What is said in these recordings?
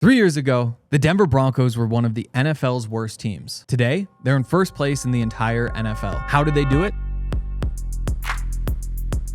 3 years ago, the Denver Broncos were one of the NFL's worst teams. Today, they're in first place in the entire NFL. How did they do it?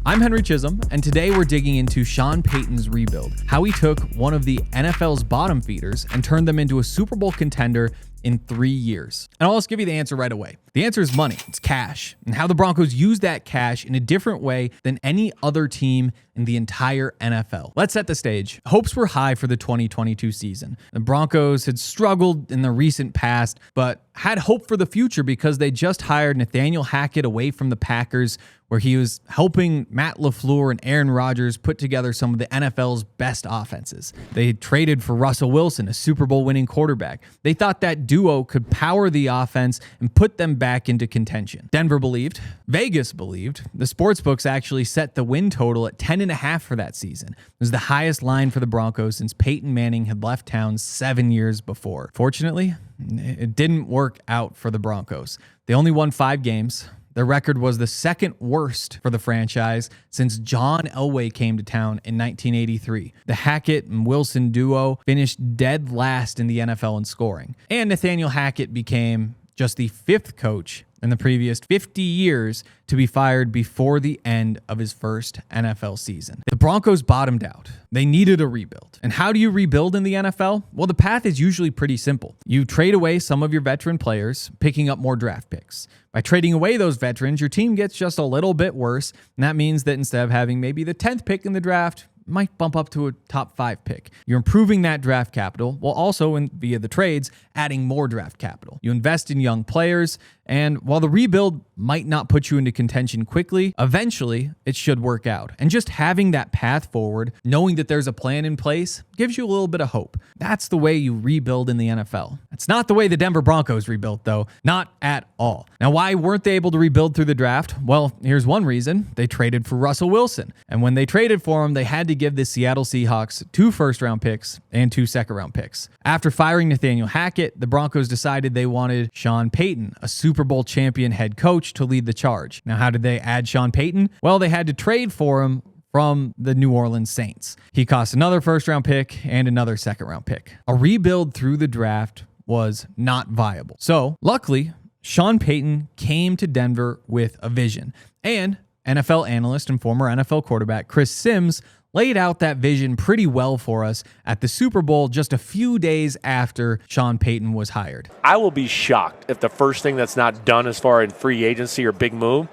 I'm Henry Chisholm, and today we're digging into Sean Payton's rebuild, how he took one of the NFL's bottom feeders and turned them into a Super Bowl contender in 3 years. And I'll just give you the answer right away. The answer is money. It's cash. And how the Broncos use that cash in a different way than any other team in the entire NFL. Let's set the stage. Hopes were high for the 2022 season. The Broncos had struggled in the recent past, but had hope for the future because they just hired Nathaniel Hackett away from the Packers, where he was helping Matt LaFleur and Aaron Rodgers put together some of the NFL's best offenses. They traded for Russell Wilson, a Super Bowl winning quarterback. They thought that duo could power the offense and put them back into contention. Denver believed, Vegas believed, the sportsbooks actually set the win total at 10.5 for that season. It was the highest line for the Broncos since Peyton Manning had left town 7 years before. Fortunately, it didn't work out for the Broncos. They only won 5 games. Their record was the second worst for the franchise since John Elway came to town in 1983. The Hackett and Wilson duo finished dead last in the NFL in scoring. And Nathaniel Hackett became just the 5th coach in the previous 50 years to be fired before the end of his first NFL season. The Broncos bottomed out. They needed a rebuild. And how do you rebuild in the NFL? Well, the path is usually pretty simple. You trade away some of your veteran players, picking up more draft picks. By trading away those veterans, your team gets just a little bit worse, and that means that instead of having maybe the 10th pick in the draft, might bump up to a top 5 pick. You're improving that draft capital while also, via the trades, adding more draft capital. You invest in young players, and while the rebuild might not put you into contention quickly, eventually it should work out. And just having that path forward, knowing that there's a plan in place, gives you a little bit of hope. That's the way you rebuild in the NFL. That's not the way the Denver Broncos rebuilt, though. Not at all. Now, why weren't they able to rebuild through the draft? Well, here's one reason. They traded for Russell Wilson. And when they traded for him, they had to give the Seattle Seahawks 2 first-round picks and 2 second-round picks. After firing Nathaniel Hackett, the Broncos decided they wanted Sean Payton, a Super Bowl champion head coach, to lead the charge. Now, how did they add Sean Payton? Well, they had to trade for him from the New Orleans Saints. He cost another first-round pick and another second-round pick. A rebuild through the draft was not viable. So, luckily, Sean Payton came to Denver with a vision. And NFL analyst and former NFL quarterback Chris Sims laid out that vision pretty well for us at the Super Bowl just a few days after Sean Payton was hired. I will be shocked if the first thing that's not done as far as free agency or big move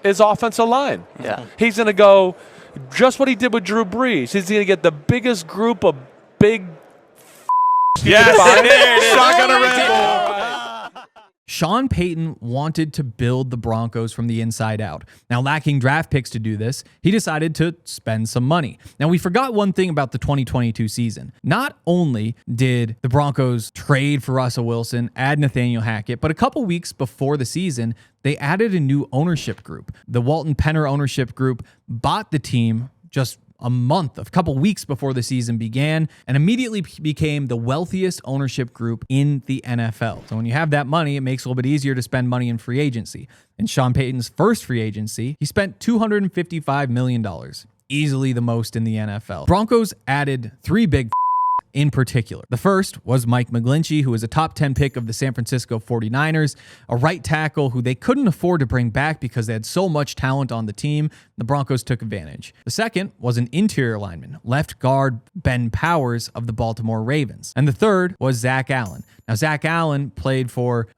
is offensive line. Yeah. He's going to go just what he did with Drew Brees. He's going to get the biggest group of big Shotgun a Red Bull. Sean Payton wanted to build the Broncos from the inside out. Now, lacking draft picks to do this, he decided to spend some money. Now, we forgot one thing about the 2022 season. Not only did the Broncos trade for Russell Wilson, add Nathaniel Hackett, but a couple weeks before the season, they added a new ownership group. The Walton-Penner ownership group bought the team just a couple weeks before the season began, and immediately became the wealthiest ownership group in the NFL. So when you have that money, it makes it a little bit easier to spend money in free agency. In Sean Payton's first free agency, he spent $255 million, easily the most in the NFL. Broncos added 3 big in particular. The first was Mike McGlinchey, who was a top 10 pick of the San Francisco 49ers, a right tackle who they couldn't afford to bring back because they had so much talent on the team. The Broncos took advantage. The second was an interior lineman, left guard Ben Powers of the Baltimore Ravens. And the third was Zach Allen. Now, Zach Allen played for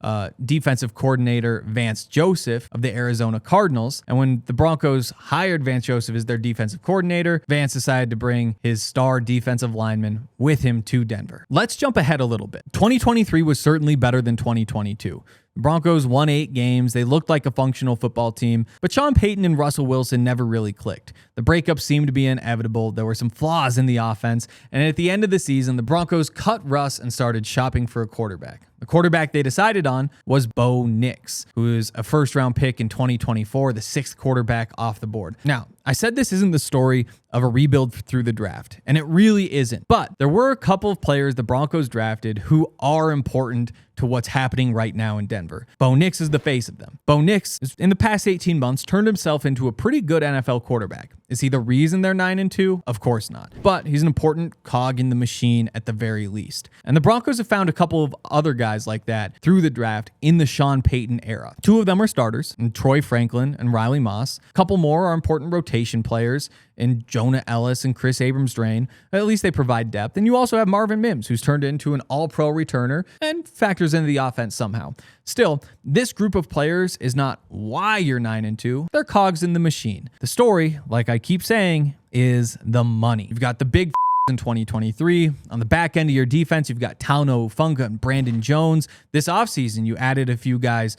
defensive coordinator Vance Joseph of the Arizona Cardinals. And when the Broncos hired Vance Joseph as their defensive coordinator, Vance decided to bring his star defensive lineman with him to Denver. Let's jump ahead a little bit. 2023 was certainly better than 2022. The Broncos won 8 games. They looked like a functional football team, but Sean Payton and Russell Wilson never really clicked. The breakup seemed to be inevitable. There were some flaws in the offense, and at the end of the season, the Broncos cut Russ and started shopping for a quarterback. The quarterback they decided on was Bo Nix, who is a first-round pick in 2024, the 6th quarterback off the board. Now, I said this isn't the story of a rebuild through the draft, and it really isn't. But there were a couple of players the Broncos drafted who are important to what's happening right now in Denver. Bo Nix is the face of them. Bo Nix, in the past 18 months, turned himself into a pretty good NFL quarterback. Is he the reason they're 9-2? Of course not. But he's an important cog in the machine at the very least. And the Broncos have found a couple of other guys like that through the draft in the Sean Payton era. 2 of them are starters, and Troy Franklin and Riley Moss. A couple more are important rotation players in Jonah Ellis and Chris Abrams-Drain. At least they provide depth. And you also have Marvin Mims, who's turned into an all-pro returner and factors into the offense somehow. Still, this group of players is not why you're 9-2. They're cogs in the machine. The story, like I keep saying, is the money. You've got the big in 2023. On the back end of your defense, you've got Tauno Funga and Brandon Jones. This offseason, you added a few guys,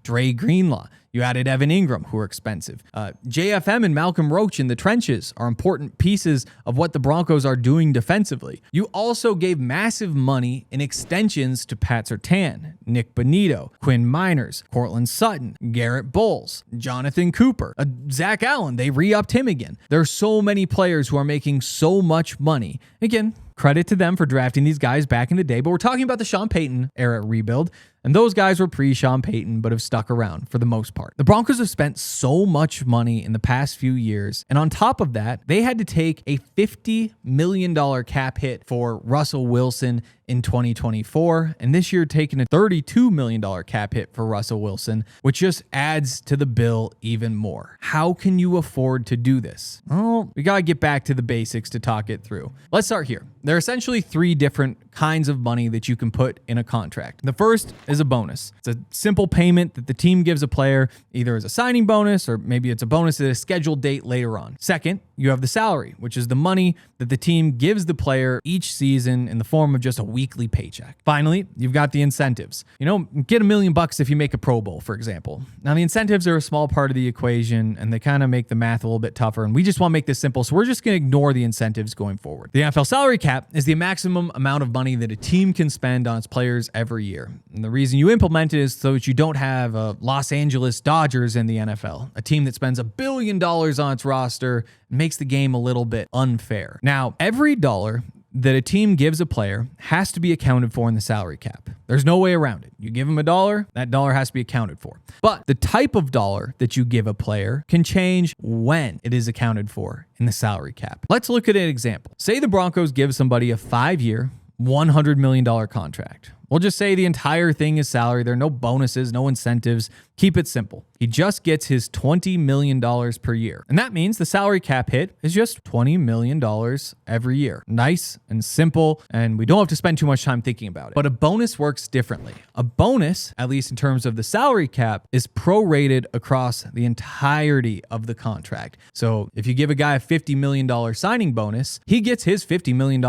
Dre Greenlaw. You added Evan Ingram, who are expensive. JFM and Malcolm Roach in the trenches are important pieces of what the Broncos are doing defensively. You also gave massive money in extensions to Pat Surtain, Nick Bonito, Quinn Meinerz, Cortland Sutton, Garrett Bowles, Jonathan Cooper, Zach Allen. They re-upped him again. There are so many players who are making so much money. Again, credit to them for drafting these guys back in the day, but we're talking about the Sean Payton era rebuild. And those guys were pre-Sean Payton, but have stuck around for the most part. The Broncos have spent so much money in the past few years. And on top of that, they had to take a $50 million cap hit for Russell Wilson in 2024. And this year, taking a $32 million cap hit for Russell Wilson, which just adds to the bill even more. How can you afford to do this? Well, we got to get back to the basics to talk it through. Let's start here. There are essentially 3 different kinds of money that you can put in a contract. The first is a bonus. It's a simple payment that the team gives a player either as a signing bonus or maybe it's a bonus at a scheduled date later on. Second, you have the salary, which is the money that the team gives the player each season in the form of just a weekly paycheck. Finally, you've got the incentives. You know, get $1 million if you make a Pro Bowl, for example. Now, the incentives are a small part of the equation and they kind of make the math a little bit tougher. And we just want to make this simple. So we're just going to ignore the incentives going forward. The NFL salary cap is the maximum amount of money that a team can spend on its players every year. And the reason you implement it is so that you don't have a Los Angeles Dodgers in the NFL, a team that spends $1 billion on its roster and makes the game a little bit unfair. Now, every dollar that a team gives a player has to be accounted for in the salary cap. There's no way around it. You give them $1, that dollar has to be accounted for. But the type of dollar that you give a player can change when it is accounted for in the salary cap. Let's look at an example. Say the Broncos give somebody a 5-year, $100 million contract. We'll just say the entire thing is salary. There are no bonuses, no incentives. Keep it simple. He just gets his $20 million per year. And that means the salary cap hit is just $20 million every year. Nice and simple, and we don't have to spend too much time thinking about it. But a bonus works differently. A bonus, at least in terms of the salary cap, is prorated across the entirety of the contract. So if you give a guy a $50 million signing bonus, he gets his $50 million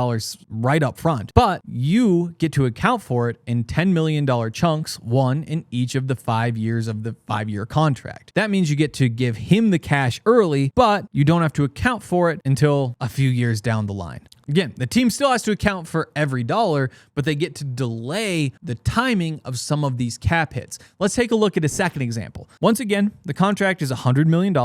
right up front. But you get to account for it in $10 million chunks, one in each of the 5 years of the 5-year contract. That means you get to give him the cash early, but you don't have to account for it until a few years down the line. Again, the team still has to account for every dollar, but they get to delay the timing of some of these cap hits. Let's take a look at a second example. Once again, the contract is $100 million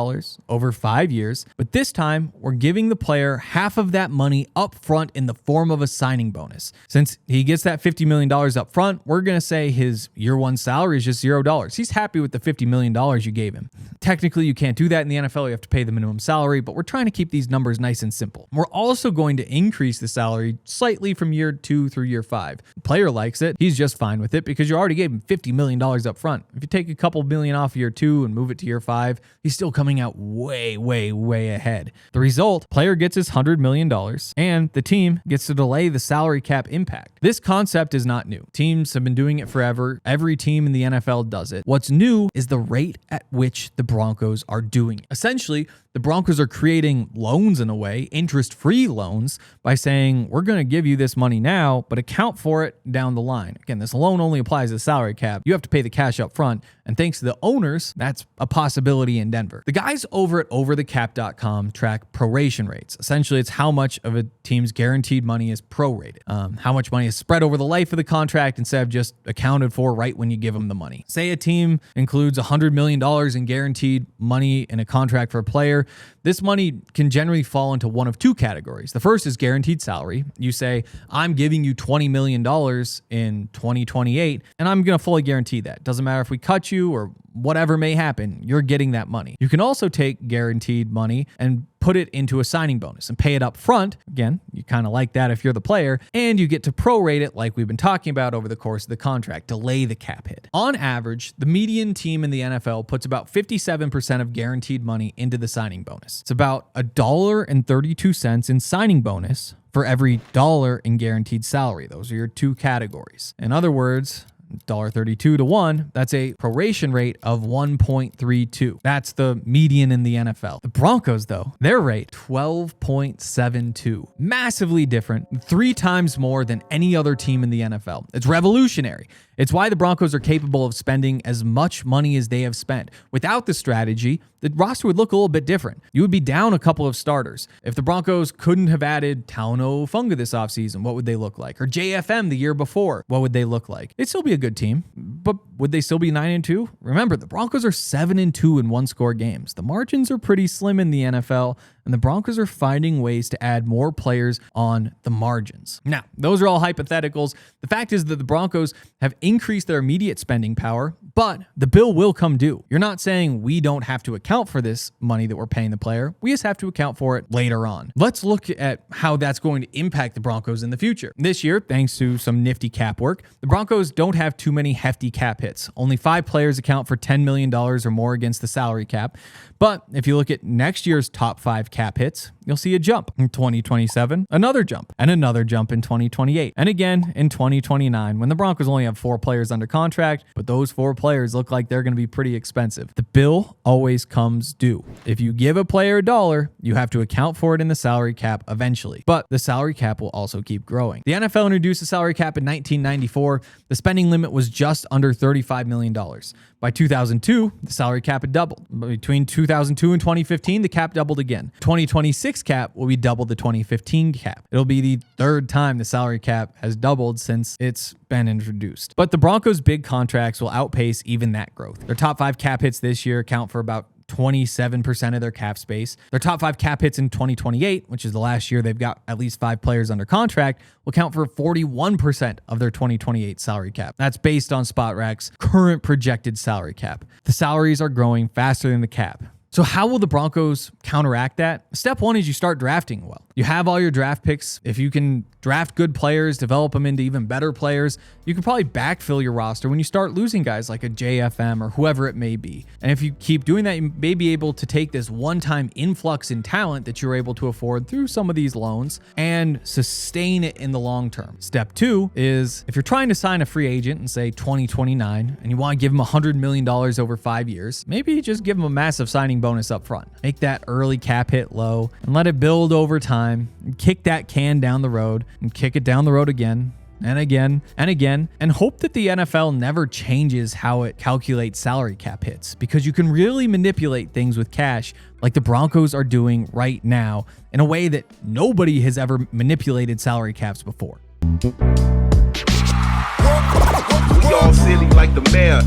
over 5 years, but this time we're giving the player half of that money up front in the form of a signing bonus. Since he gets that $50 million up front, we're going to say his year one salary is just $0. He's happy with the $50 million you gave him. Technically, you can't do that in the NFL. You have to pay the minimum salary, but we're trying to keep these numbers nice and simple. We're also going to increase the salary slightly from year 2 through year 5. The player likes it. He's just fine with it because you already gave him $50 million up front. If you take a couple million off year 2 and move it to year 5, he's still coming out way, way, way ahead. The result, player gets his $100 million and the team gets to delay the salary cap impact. This concept is not new. Teams have been doing it forever. Every team in the NFL does it. What's new is the rate at which the Broncos are doing it. Essentially, the Broncos are creating loans in a way, interest-free loans, by saying, we're going to give you this money now, but account for it down the line. Again, this loan only applies to the salary cap. You have to pay the cash up front. And thanks to the owners, that's a possibility in Denver. The guys over at overthecap.com track proration rates. Essentially, it's how much of a team's guaranteed money is prorated, how much money is spread over the life of the contract, contract instead of just accounted for right when you give them the money. Say a team includes $100 million in guaranteed money in a contract for a player. This money can generally fall into one of two categories. The first is guaranteed salary. You say, I'm giving you $20 million in 2028, and I'm going to fully guarantee that. Doesn't matter if we cut you or whatever may happen, you're getting that money. You can also take guaranteed money and put it into a signing bonus and pay it up front. Again, you kind of like that if you're the player, and you get to prorate it like we've been talking about over the course of the contract, delay the cap hit. On average, the median team in the NFL puts about 57% of guaranteed money into the signing bonus. It's about $1.32 in signing bonus for every dollar in guaranteed salary. Those are your two categories. In other words, $1.32 to 1, that's a proration rate of 1.32. That's the median in the NFL. The Broncos, though, their rate, 12.72. Massively different, 3 times more than any other team in the NFL. It's revolutionary. It's why the Broncos are capable of spending as much money as they have spent. Without the strategy, the roster would look a little bit different. You would be down a couple of starters. If the Broncos couldn't have added Tauno Funga this offseason, what would they look like? Or JFM the year before, what would they look like? They'd still be a good team, but would they still be 9-2? Remember, the Broncos are 7-2 in one-score games. The margins are pretty slim in the NFL, and the Broncos are finding ways to add more players on the margins. Now, those are all hypotheticals. The fact is that the Broncos have increased their immediate spending power, but the bill will come due. You're not saying we don't have to account for this money that we're paying the player. We just have to account for it later on. Let's look at how that's going to impact the Broncos in the future. This year, thanks to some nifty cap work, the Broncos don't have too many hefty cap hits. Only 5 players account for $10 million or more against the salary cap. But if you look at next year's top 5 cap hits, you'll see a jump in 2027, another jump, and another jump in 2028, and again in 2029 when the Broncos only have 4 players under contract, but those 4 players look like they're going to be pretty expensive. The bill always comes due. If you give a player $1, you have to account for it in the salary cap eventually, but the salary cap will also keep growing. The NFL introduced the salary cap in 1994. The spending limit was just under $35 million. By 2002, the salary cap had doubled. Between 2002 and 2015, the cap doubled again. 2026 cap will be double the 2015 cap. It'll be the 3rd time the salary cap has doubled since it's been introduced. But the Broncos' big contracts will outpace even that growth. Their top 5 cap hits this year account for about 27% of their cap space. Their top 5 cap hits in 2028, which is the last year they've got at least 5 players under contract, will count for 41% of their 2028 salary cap. That's based on SpotRack's current projected salary cap. The salaries are growing faster than the cap. So how will the Broncos counteract that? Step 1 is you start drafting well. You have all your draft picks. If you can draft good players, develop them into even better players, you can probably backfill your roster when you start losing guys like a JFM or whoever it may be. And if you keep doing that, you may be able to take this one-time influx in talent that you're able to afford through some of these loans and sustain it in the long term. Step 2 is if you're trying to sign a free agent in say 2029 and you want to give him $100 million over 5 years, maybe you just give him a massive signing bonus up front. Make that early cap hit low and let it build over time. Kick that can down the road and kick it down the road again and again and again, and hope that the NFL never changes how it calculates salary cap hits, because you can really manipulate things with cash like the Broncos are doing right now in a way that nobody has ever manipulated salary caps before. We all silly like the mayor.